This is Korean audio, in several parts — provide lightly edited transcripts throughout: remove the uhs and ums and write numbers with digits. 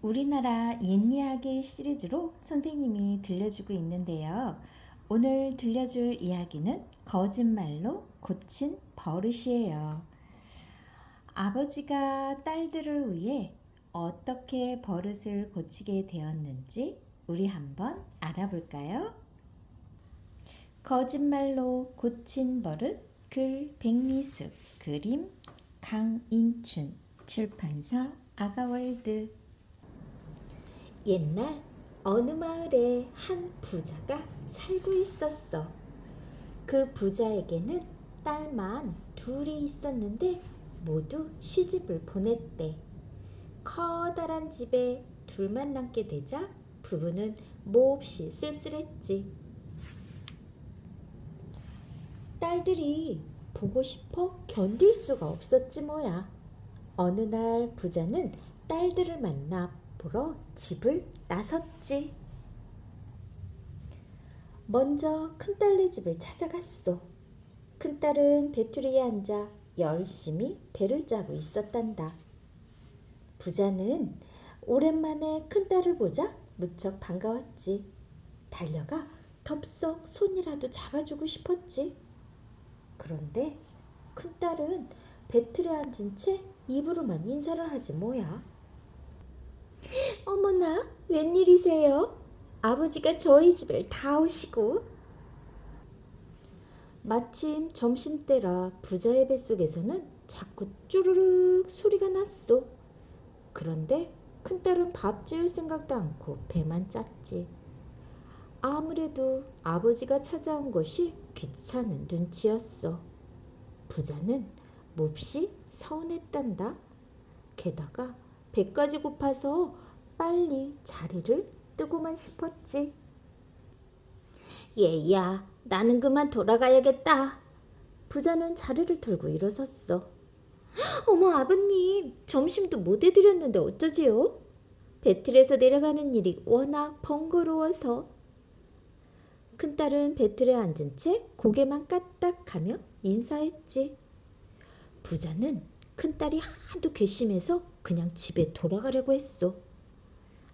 우리나라 옛이야기 시리즈로 선생님이 들려주고 있는데요. 오늘 들려줄 이야기는 거짓말로 고친 버릇이에요. 아버지가 딸들을 위해 어떻게 버릇을 고치게 되었는지 우리 한번 알아볼까요? 거짓말로 고친 버릇, 글 백미숙, 그림 강인춘, 출판사 아가월드. 옛날 어느 마을에 한 부자가 살고 있었어. 그 부자에게는 딸만 둘이 있었는데 모두 시집을 보냈대. 커다란 집에 둘만 남게 되자 부부는 몹시 쓸쓸했지. 딸들이 보고 싶어 견딜 수가 없었지 뭐야. 어느 날 부자는 딸들을 만나 보러 집을 나섰지. 먼저 큰딸네 집을 찾아갔어. 큰딸은 배투리에 앉아 열심히 배를 짜고 있었단다. 부자는 오랜만에 큰딸을 보자 무척 반가웠지. 달려가 덥석 손이라도 잡아주고 싶었지. 그런데 큰딸은 배틀에 앉은 채 입으로만 인사를 하지 뭐야. 어머나, 웬일이세요? 아버지가 저희 집을 다 오시고. 마침 점심때라 부자의 뱃속에서는 자꾸 쭈르륵 소리가 났어. 그런데 큰딸은 밥 지을 생각도 않고 배만 짰지. 아무래도 아버지가 찾아온 것이 귀찮은 눈치였어. 부자는 몹시 서운했단다. 게다가 배까지 고파서 빨리 자리를 뜨고만 싶었지. 얘야, 나는 그만 돌아가야겠다. 부자는 자리를 들고 일어섰어. 어머 아버님, 점심도 못 해드렸는데 어쩌지요? 배틀에서 내려가는 일이 워낙 번거로워서. 큰딸은 배틀에 앉은 채 고개만 까딱하며 인사했지. 부자는 큰딸이 하도 괘씸해서 그냥 집에 돌아가려고 했어.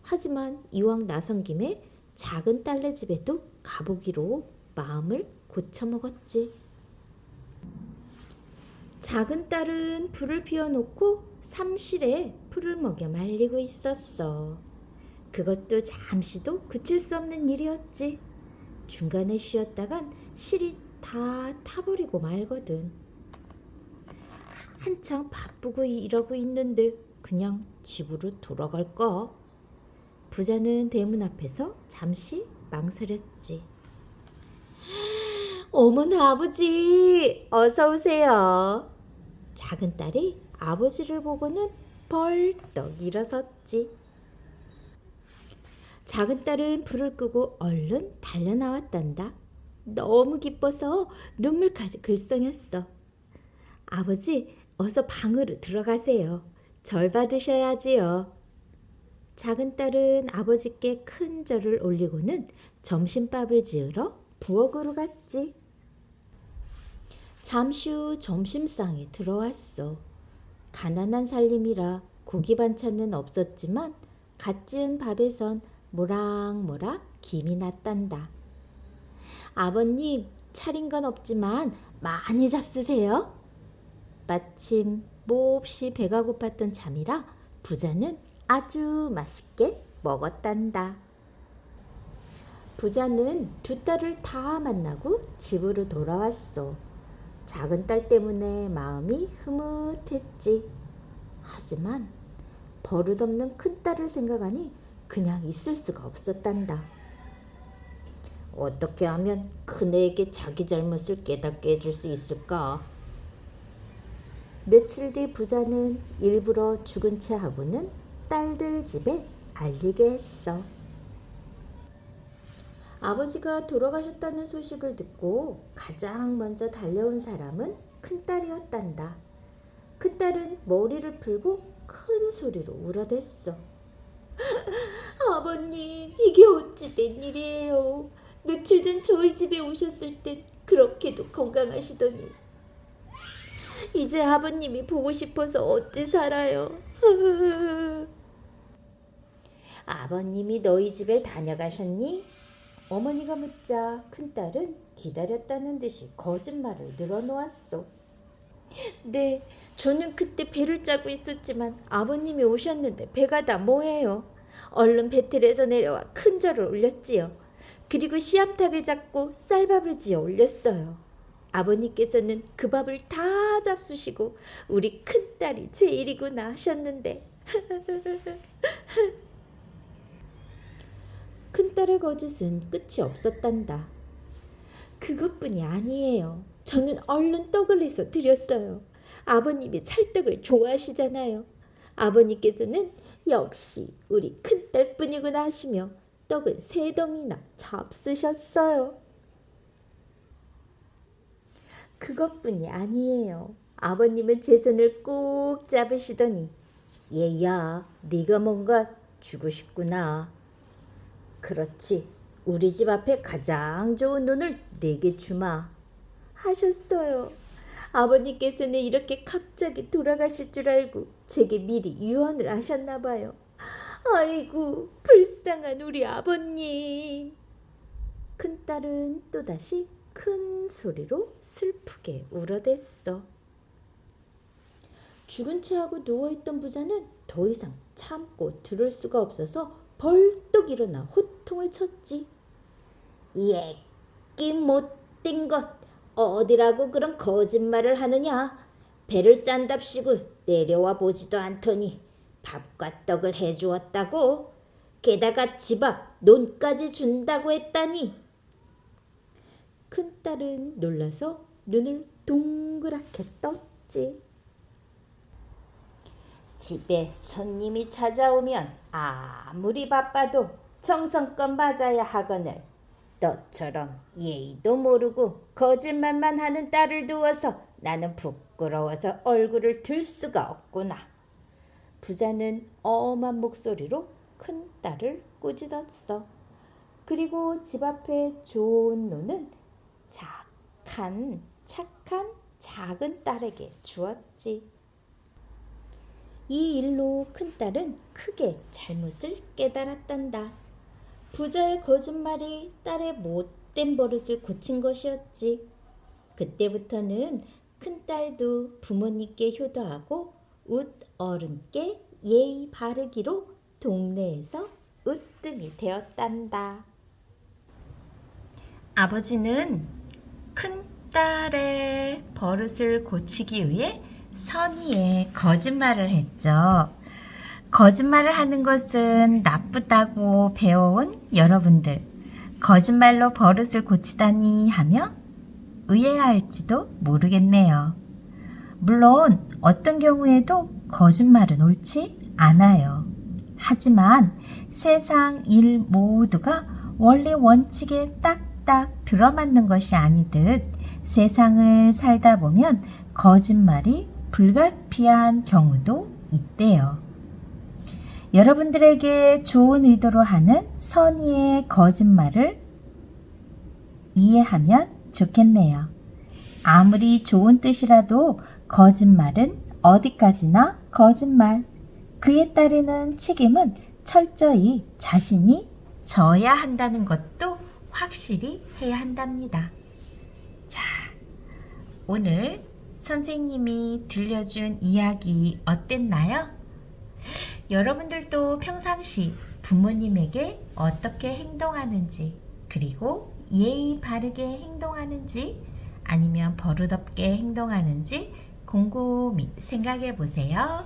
하지만 이왕 나선 김에 작은 딸네 집에도 가보기로 마음을 고쳐먹었지. 작은 딸은 불을 피워놓고 삼실에 풀을 먹여 말리고 있었어. 그것도 잠시도 그칠 수 없는 일이었지. 중간에 쉬었다간 실이 다 타버리고 말거든. 한창 바쁘고 일하고 있는데 그냥 집으로 돌아갈까? 부자는 대문 앞에서 잠시 망설였지. 어머나 아버지, 어서 오세요. 작은 딸이 아버지를 보고는 벌떡 일어섰지. 작은 딸은 불을 끄고 얼른 달려나왔단다. 너무 기뻐서 눈물까지 글썽였어. 아버지, 어서 방으로 들어가세요. 절 받으셔야지요. 작은 딸은 아버지께 큰 절을 올리고는 점심밥을 지으러 부엌으로 갔지. 잠시 후 점심상이 들어왔어. 가난한 살림이라 고기 반찬은 없었지만 갓 지은 밥에선 모락모락 김이 났단다. 아버님, 차린 건 없지만 많이 잡수세요. 마침 몹시 배가 고팠던 참이라 부자는 아주 맛있게 먹었단다. 부자는 두 딸을 다 만나고 집으로 돌아왔어. 작은 딸 때문에 마음이 흐뭇했지. 하지만 버릇없는 큰 딸을 생각하니 그냥 있을 수가 없었단다. 어떻게 하면 큰애에게 자기 잘못을 깨닫게 해줄 수 있을까? 며칠 뒤 부자는 일부러 죽은 채 하고는 딸들 집에 알리게 했어. 아버지가 돌아가셨다는 소식을 듣고 가장 먼저 달려온 사람은 큰딸이었단다. 큰딸은 머리를 풀고 큰 소리로 울어댔어. 아버님, 이게 어찌 된 일이에요? 며칠 전 저희 집에 오셨을 땐 그렇게도 건강하시더니 이제 아버님이 보고 싶어서 어찌 살아요. 아버님이 너희 집을 다녀가셨니? 어머니가 묻자 큰딸은 기다렸다는 듯이 거짓말을 늘어놓았소. 네, 저는 그때 배를 짜고 있었지만 아버님이 오셨는데 배가 다 뭐예요? 얼른 배틀에서 내려와 큰 절을 올렸지요. 그리고 씨암탉을 잡고 쌀밥을 지어 올렸어요. 아버님께서는 그 밥을 다 잡수시고 우리 큰딸이 제일이구나 하셨는데 큰딸의 거짓은 끝이 없었단다. 그것뿐이 아니에요. 저는 얼른 떡을 해서 드렸어요. 아버님이 찰떡을 좋아하시잖아요. 아버님께서는 역시 우리 큰딸뿐이구나 하시며 떡을 3덩이나 잡수셨어요. 그것뿐이 아니에요. 아버님은 제 손을 꼭 잡으시더니 얘야, 네가 뭔가 주고 싶구나. 그렇지, 우리 집 앞에 가장 좋은 눈을 내게 주마 하셨어요. 아버님께서는 이렇게 갑자기 돌아가실 줄 알고 제게 미리 유언을 하셨나 봐요. 아이고, 불쌍한 우리 아버님. 큰딸은 또다시 큰 소리로 슬프게 울어댔어. 죽은 채하고 누워있던 부자는 더 이상 참고 들을 수가 없어서 벌떡 일어나 호통을 쳤지. 예끼 못된 것, 어디라고 그런 거짓말을 하느냐. 배를 짠답시고 내려와 보지도 않더니 밥과 떡을 해주었다고. 게다가 집 앞 논까지 준다고 했다니. 큰딸은 놀라서 눈을 동그랗게 떴지. 집에 손님이 찾아오면 아무리 바빠도 정성껏 맞아야 하거늘 너처럼 예의도 모르고 거짓말만 하는 딸을 두어서 나는 부끄러워서 얼굴을 들 수가 없구나. 부자는 엄한 목소리로 큰딸을 꾸짖었어. 그리고 집 앞에 좋은 노는 착한 작은 딸에게 주었지. 이 일로 큰딸은 크게 잘못을 깨달았단다. 부자의 거짓말이 딸의 못된 버릇을 고친 것이었지. 그때부터는 큰딸도 부모님께 효도하고 웃 어른께 예의 바르기로 동네에서 으뜸이 되었단다. 아버지는 큰딸의 버릇을 고치기 위해 선의의 거짓말을 했죠. 거짓말을 하는 것은 나쁘다고 배워온 여러분들, 거짓말로 버릇을 고치다니 하며 의아할지도 모르겠네요. 물론 어떤 경우에도 거짓말은 옳지 않아요. 하지만 세상 일 모두가 원리 원칙에 딱딱 들어맞는 것이 아니듯 세상을 살다 보면 거짓말이 불가피한 경우도 있대요. 여러분들에게 좋은 의도로 하는 선의의 거짓말을 이해하면 좋겠네요. 아무리 좋은 뜻이라도 거짓말은 어디까지나 거짓말. 그에 따르는 책임은 철저히 자신이 져야 한다는 것도 확실히 해야 한답니다. 자, 오늘 선생님이 들려준 이야기 어땠나요? 여러분들도 평상시 부모님에게 어떻게 행동하는지, 그리고 예의 바르게 행동하는지, 아니면 버릇없게 행동하는지 곰곰이 생각해 보세요.